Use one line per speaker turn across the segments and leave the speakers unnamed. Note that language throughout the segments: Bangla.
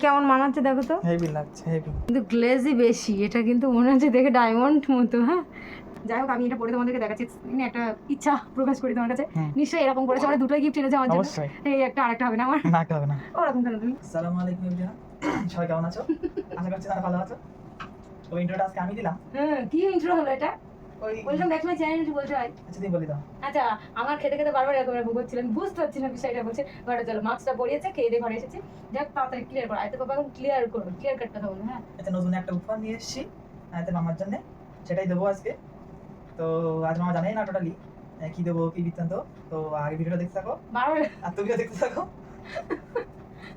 কেমন মানাচ্ছে দেখো তো,
হেভি লাগছে, হেভি
কিন্তু গ্লেজই বেশি। এটা কিন্তু মনে হচ্ছে দেখে ডায়মন্ড মতো। হ্যাঁ, যাই হোক আমি এটা পরে তোমাদেরকে দেখাচ্ছি, একটা ইচ্ছা প্রকাশ করি তোমার কাছে। নিশ্চয়ই এরকম করেছে, মানে দুটোই গিফট এনেছে আমার জন্য।
অবশ্যই।
এই একটা আরেকটা হবে না আমার,
না হবে না।
ওরকম কেন তুমি?
আসসালামু আলাইকুম এভরিওয়ান, সবাই কেমন আছো? আশা করছি তারা ভালো আছো। তো ইন্ট্রোটা আজকে আমি দিলাম।
কি ইন্ট্রো হলো এটা?
ওই
welcome back to my channel একটু বলতে হয়।
আচ্ছা তুমি বলি দাও।
আচ্ছা, আমার খেতে খেতে বারবার এরকম এরকম করছিলাম, বুঝতে পারছি না বিষয়টা। বলছে ঘরে চলো, মাস্কটা পরিয়েছে, খেয়ে দিয়ে ঘরে এসেছে। যাক তাড়াতাড়ি ক্লিয়ার করো, আয়তো বাবা এখন ক্লিয়ার করো, ক্লিয়ার কাট কথা বলো। হ্যাঁ,
আচ্ছা নতুন একটা উপহার নিয়ে এসেছি আয়তের মামার জন্য, সেটাই দেবো আজকে। তো আজ মামা জানেই না টোটালি কি দেবো কি বৃত্তান্ত। তো আগে ভিডিওটা দেখতে থাকো
বারবার
আর তুমিও দেখতে থাকো।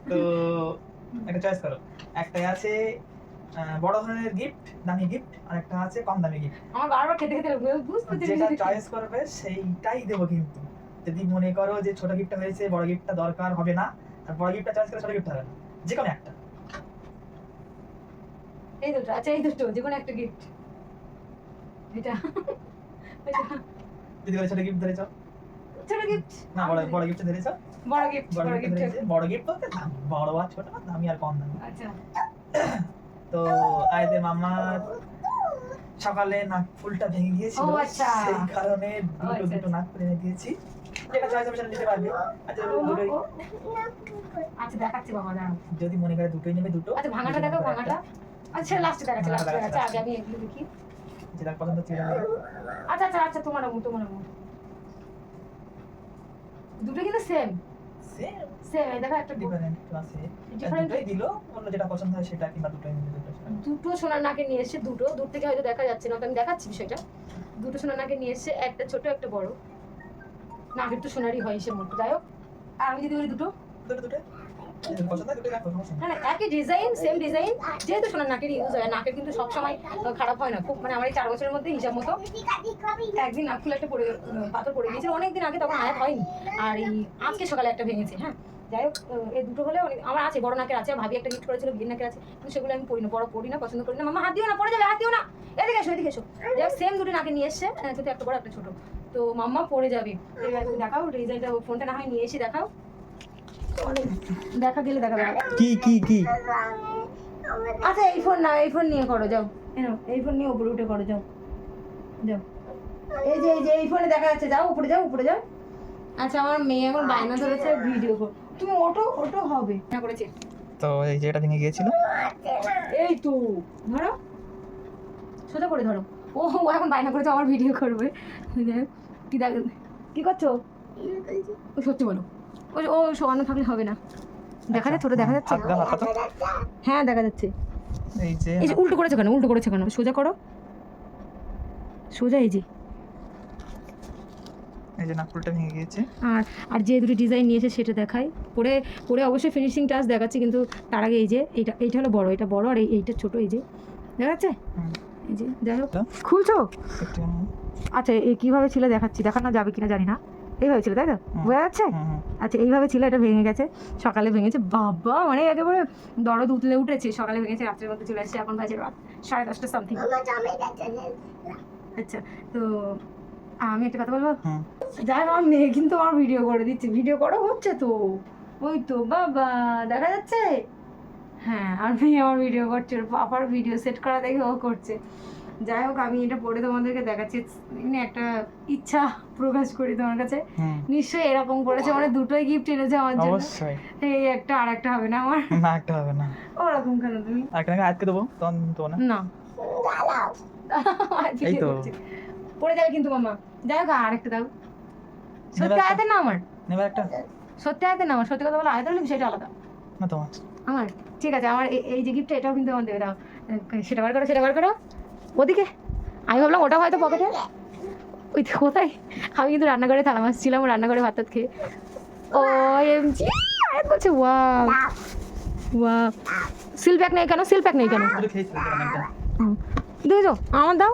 তো একটা চয়েস করো, একটাই আছে বড় ধরনের গিফট, দামি গিফট, আর একটা আছে কম দামি গিফট।
আমার বারবার খেতে খেতে বুঝতে পারছি
যেটা চয়েস করবে সেইটাই দেবো। কিন্তু যদি মনে করো যে ছোট গিফটটা হয়েছে বড় গিফটটা দরকার হবে না, আর বড় গিফটটা চয়েস করে ছোট গিফট হবে না, যে কোনো একটা।
এই দুটো, আচ্ছা এই দুটো যে কোনো একটা গিফট। এটা
যদি করে ছোট গিফট ধরেছো,
ছোট গিফট
না বড় গিফট ধরেছো,
বড় গিফট,
বড়
বড়
গিফট
গিফট।
ধরেছে। বড় গিফট বলতে বড় আর ছোট না, দামি আর কম দামি।
আচ্ছা,
তো আয়দের মামার সকালে নাক ফুলটা ভেঙে গিয়েছিল,
ও আচ্ছা।
সেই কারণে দুটো
আচ্ছা,
দুটো নাক ফুল এনে দিয়েছি। যেটা চয়েস হবে সেটা নিতে পারবে। আচ্ছা দুটোই,
আচ্ছা দেখাচ্ছি বাবা, দাঁড়াও।
যদি মনে করে দুটোই নেবে দুটো।
আচ্ছা ভাঙাটা দেখো, ভাঙাটা। আচ্ছা লাস্টে দেখাচ্ছি, লাস্টে দেখাচ্ছি। আগে আমি এগুলো দেখি।
যেটা পছন্দ ছিল নেবে।
আচ্ছা আচ্ছা আচ্ছা, তোমার নাম, তোমার নাম। দুটো কিন্তু সেম
সেম
সেম। এই দেখো একটা
ডিফারেন্ট আছে,
Different?
দুটোই দিলো, অন্য যেটা পছন্দ হয় সেটা, কিংবা দুটোই নিবে দুটো সেটা।
দুটো সোনার নাকে নিয়ে এসে, দুটো দূর থেকে হয়তো দেখা যাচ্ছে না, তো আমি দেখাচ্ছি বিষয়টা। দুটো সোনার নাকে নিয়ে এসে, একটা ছোট একটা বড়। নাকের তো সোনারই হয় হিসেব মতো। যাই হোক, আর আমি যদি বলি দুটো,
দুটো দুটো যেটা পছন্দ হয় দুটোই রাখো, সমস্যা নেই।
না একই ডিজাইন, সেম ডিজাইন, যেহেতু সোনার নাকের ইউজ হয়। নাকের কিন্তু সবসময় খারাপ হয় না, খুব মানে আমার এই 4 বছরের মধ্যে হিসাব মতো একদিন নাক ফুলে একটা পড়ে, পাথর পড়ে গিয়েছিল অনেকদিন আগে, তখন আয়াত হয়নি। আর এই আজকে সকালে একটা ভেঙেছে। হ্যাঁ, যাই হোক, এই দুটো হলে আমার আছে, বড় নাকের আছে, ভাবি একটা গিফট করেছিল বিয়ের নাকের আছে, কিন্তু সেগুলো আমি পড়ি না, বড় পড়ি না, পছন্দ করি না। মামা হাত দিও না, পড়ে যাবে, হাত দিও না, এদিকে এসো, এদিকে এসো। যাই হোক, সেম দুটো নাকে নিয়ে এসছে, কিন্তু একটা বড় একটা ছোট। তো মাম্মা পড়ে যাবে। এবার তুমি দেখাও ডিজাইনটা, ফোনটা না হয় নিয়ে এসে দেখাও, দেখা গেলে দেখা যাবে।
কি কি কি
আচ্ছা এই ফোন না, এই ফোন নিয়ে করো, যাও এই ফোন নিয়ে উপরে উঠে করো, যাও যাও। এই যে এই ফোনে দেখা যাচ্ছে, যাও উপরে, যাও উপরে যাও। আচ্ছা আমার মেয়ে এখন বায়না ধরেছে ভিডিও কর, তুমি ওটো ওটো হবে না করেছে।
তো এই যে এটা ভেঙে গিয়েছিল,
এই তো ধরো, সোজা করে ধরো। ও এখন বায়না করেছে আমার ভিডিও করবে। কি দেখ, কি করছো? ও সত্যি বলো, ও শোয়ানো থাকলে হবে না। দেখা যাচ্ছে, ছোট দেখা যাচ্ছে। হ্যাঁ দেখা যাচ্ছে।
এই যে
এই যে উল্টো করেছে কেন, উল্টো করেছে কেন? সোজা করো, সোজা। এই যে
নাকফুলটা ভেঙে গিয়েছে।
আর আর যে দুটো ডিজাইন নিয়েছে সেটা দেখাই, পরে পরে অবশ্যই ফিনিশিং টাচ দেখাচ্ছি, কিন্তু তার আগে এই যে এইটা হলো বড়, এটা বড়, আর এইটা ছোট। এই যে দেখা যাচ্ছে, এই যে যাই হোক খুলছো। আচ্ছা এই কীভাবে ছিল দেখাচ্ছি, দেখানো যাবে কিনা জানি না। এইভাবে ছিল তাই তো, বোঝা যাচ্ছে? আচ্ছা এইভাবে ছিল, এটা ভেঙে গেছে, সকালে ভেঙেছে। বাবা মানে একেবারে দরদ উতলে উঠেছে, সকালে ভেঙেছে, রাত্রের মধ্যে চলে আসছে, এখন বাজে রাত 10:30 সামথিং। আচ্ছা তো আমি একটা কথা বলবো, যাই আমার মেয়ে কিন্তু আমার ভিডিও করে দিচ্ছে, ভিডিও করা হচ্ছে তো, ওই তো বাবা দেখা যাচ্ছে। হ্যাঁ, আর মেয়ে আমার ভিডিও করছে, ওর পাপার ভিডিও সেট করা দেখে ও করছে। যাই হোক আমি এটা পড়ে তোমাদেরকে দেখাচ্ছি, এমনি একটা ইচ্ছা প্রকাশ করি তোমার কাছে। নিশ্চয়ই এরকম করেছে, মানে দুটোই গিফট এনেছে আমার জন্য।
অবশ্যই।
এই একটা আর একটা হবে না আমার,
না একটা হবে না।
ওরকম কেন তুমি?
আরেকটা আজকে দেবো, তখন তো না।
না
এই তো
পড়ে যাবে কিন্তু মামা। যাই হোক আরেকটা দাও, সত্যি আয়তের না আমার,
নেবার একটা,
সত্যি আয়তের না আমার, সত্যি কথা বলে আয়তের হলে সেটা আলাদা।
না তোমার
আমার ঠিক আছে, আমার এই যে গিফটটা এটাও কিন্তু আমার দেবে। দাও সেটা বার করো, সেটা বার করো ওদিকে। আমি ভাবলাম ওটা হয়তো পকেটে, ওই কোথায়। আমি কিন্তু রান্নাঘরে থালা মাছছিলাম, রান্নাঘরে ভাত খেয়ে। ও এমজি আয়াত বলছে ওয়াও ওয়াও, সিল প্যাক নেই কেন, সিল প্যাক নেই কেন? দেখেছো আমার, দাও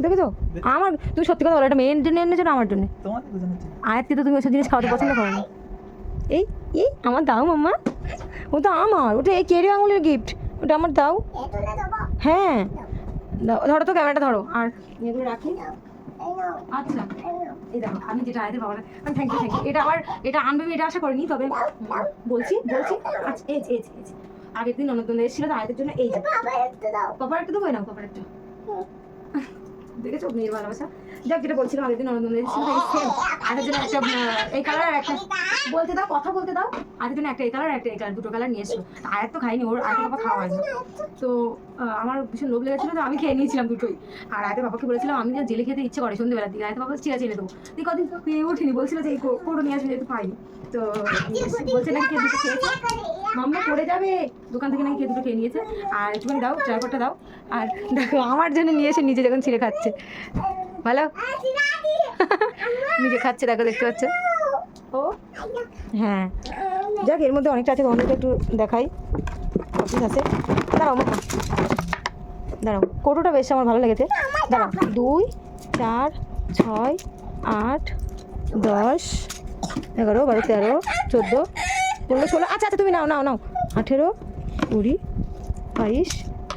দেখেছো আমার। তুমি সত্যি কথা বলো, এটা মেয়ের জন্য এনেছো না আমার জন্য? আয়াতকে তো তুমি ওসব জিনিস খাওয়াতে পছন্দ করো না। এই এই আমার দাও মাম্মা, ও তো আমার, ওটা এই কেরি আঙুলের গিফট, ওটা আমার দাও। হ্যাঁ দাও, ধরো তো ক্যামেরাটা ধরো, আর এগুলো রাখি। আচ্ছা এই দেখো আমি যেটা আয়দের বাবা থ্যাংক ইউ এটা আবার এটা আনবে আমি এটা আশা করিনি, তবে বলছি আচ্ছা এই আগের দিন ননদ এসেছিল তো আয়দের জন্য এই যে পাপার একটা দেবো, নাও পাপার একটা দেখেছো মেয়ের ভালোবাসা। যাক যেটা বলছিলাম আগের দিন ননদ এসেছিল সেম আগের জন্য একটা এই কালার একটা বলতে দাও কথা বলতে দাও, আগের জন্য একটা এই কালার একটা এই কালার দুটো কালার নিয়ে এসেছিল। আয়ের তো খাইনি, ওর আয়ের বাবা খাওয়া হয়নি, তো আমার ভীষণ লোভ লেগেছিল তো আমি খেয়ে নিয়েছিলাম দুটোই। আর আয়তের বাবাকে বলেছিলাম আমি যে জেলে খেতে ইচ্ছে করে সন্ধ্যেবেলা দিকে, আয়তের বাবা ঠিক আছে এনে দেবো, তুই কদিন পেয়ে উঠিনি বলছিল যে এই কোটো নিয়ে আসবে যেহেতু পাইনি, তো বলছে নাকি কে দুটো খেয়েছে মাম্মা পড়ে যাবে, দোকান থেকে নাকি কে দুটো খেয়ে নিয়েছে। আর একটুখানি দাও ট্রাইপডটা দাও, আর দেখো আমার জন্য নিয়ে এসে নিজে যখন ছিঁড়ে খাচ্ছে ভালো নিজে খাচ্ছে দেখো দেখতে পাচ্ছ ও হ্যাঁ। যাক এর মধ্যে অনেকটা আছে তোমাদেরকে একটু দেখাই, অফিস আছে দাঁড়াও মা দাঁড়াও, কৌটোটা বেশ আমার ভালো লেগেছে, দাঁড়াও 2 4 6 8 10 11 12 13 14 15 16 আচ্ছা আচ্ছা তুমি নাও 18 20 22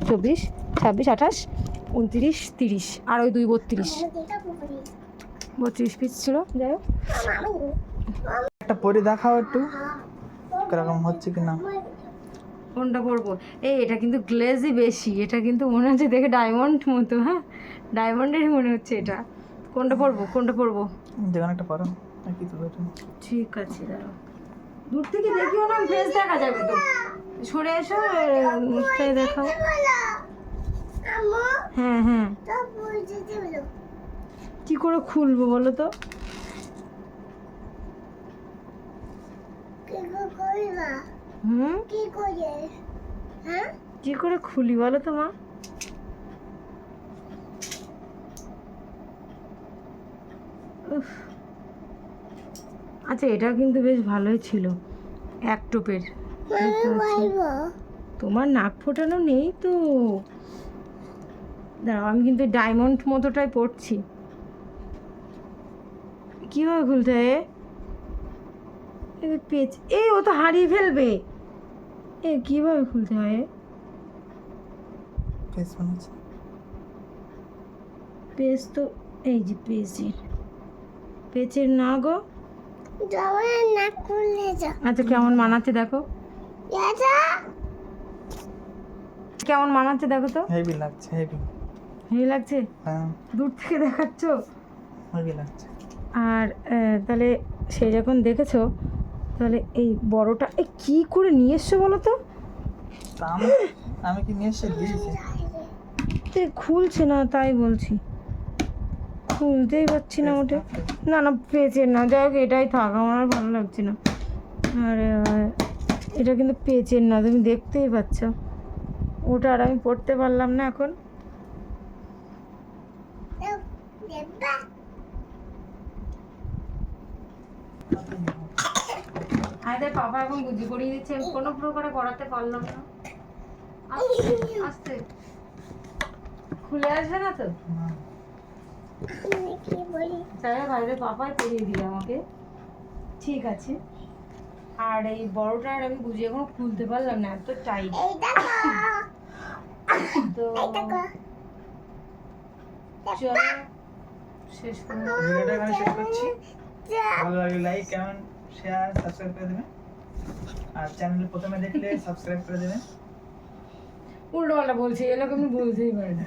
24 26 28 29 30 আর ওই 2 32 পিস ছিল। যাই হোক
একটা পরে দেখাও একটু কিরকম হচ্ছে কিনা।
কোনটা পরবো? এটা কিন্তু গ্লেজই বেশি, এটা কিন্তু মনে হচ্ছে দেখে ডায়মন্ড মতো, হ্যাঁ ডায়মন্ডেরই মনে হচ্ছে এটা। কোনটা পরবো
যেখানে একটা পরো কি তো এটা
ঠিক আছে দাঁড়াও, দূর থেকে দেখিও না ফেস দেখা যাবে তো, সরে এসো মুখটাই দেখাও। হ্যাঁ কি করে খুলবো বলো তো? কি করে খুলি বলো তো মা? আচ্ছা এটা কিন্তু বেশ ভালোই ছিল, এক টোপের। তোমার নাক ফোটানো নেই তো, দাঁড়াও আমি কিন্তু ডায়মন্ড মতোটাই পড়ছি। কীভাবে খুলতে হয় পেজ? ও তো হারিয়ে ফেলবে, কীভাবে খুলতে হয়? পেজ তো এই যে পেজের না গো, আচ্ছা কেমন মানাচ্ছে দেখো, কেমন মানাচ্ছে দেখো তো।
হেভি লাগছে
হেভি লাগছে,
হ্যাঁ
দূর থেকে দেখাচ্ছ
হেভি লাগছে।
আর তাহলে সে যখন দেখেছো তাহলে এই বড়টা কি করে নিয়ে এসছো বলো তো?
আমি কি নিয়ে এসে দিয়েছি?
খুলছে না তাই বলছি, খুলতেই পারছি না ওটা। না পেঁচের না, যাই হোক এটাই থাক, আমার আর ভালো লাগছে না। আর এটা কিন্তু পেঁচের না, তুমি দেখতেই পাচ্ছ, ওটা আর আমি পড়তে পারলাম না এখন। আরে পাপা এখন বুঝি করিয়ে দিচ্ছে, আমি কোনো প্রকারে করাতে পারলাম না। আস্তে খুলে আসবে না তো, তাহলে বাইরে পাপাই করিয়ে দিল আমাকে, ঠিক আছে। আর এই বড়টা আর আমি বুঝি এখন খুলতে পারলাম না, এত টাইট। তো চলো শেষ করবো
ভিডিওটা এখানে শেষ করছি। ভালো লাগলে লাইক কমেন্ট শেয়ার সাবস্ক্রাইব করে দেবেন, আর চ্যানেল প্রথমে দেখলে সাবস্ক্রাইব করে দেবেন।
উল্টো পাল্টা বলছি, এরকম আমি বলতেই পারি না।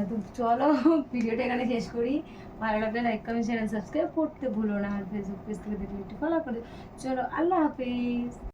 তো চলো ভিডিওটা এখানে শেষ করি। ভালো লাগলে লাইক কমেন্ট শেয়ার সাবস্ক্রাইব করতে ভুলো না, আর ফেসবুক পেজ থেকে দেখলে একটু ফলো করে। চলো আল্লাহ হাফিজ।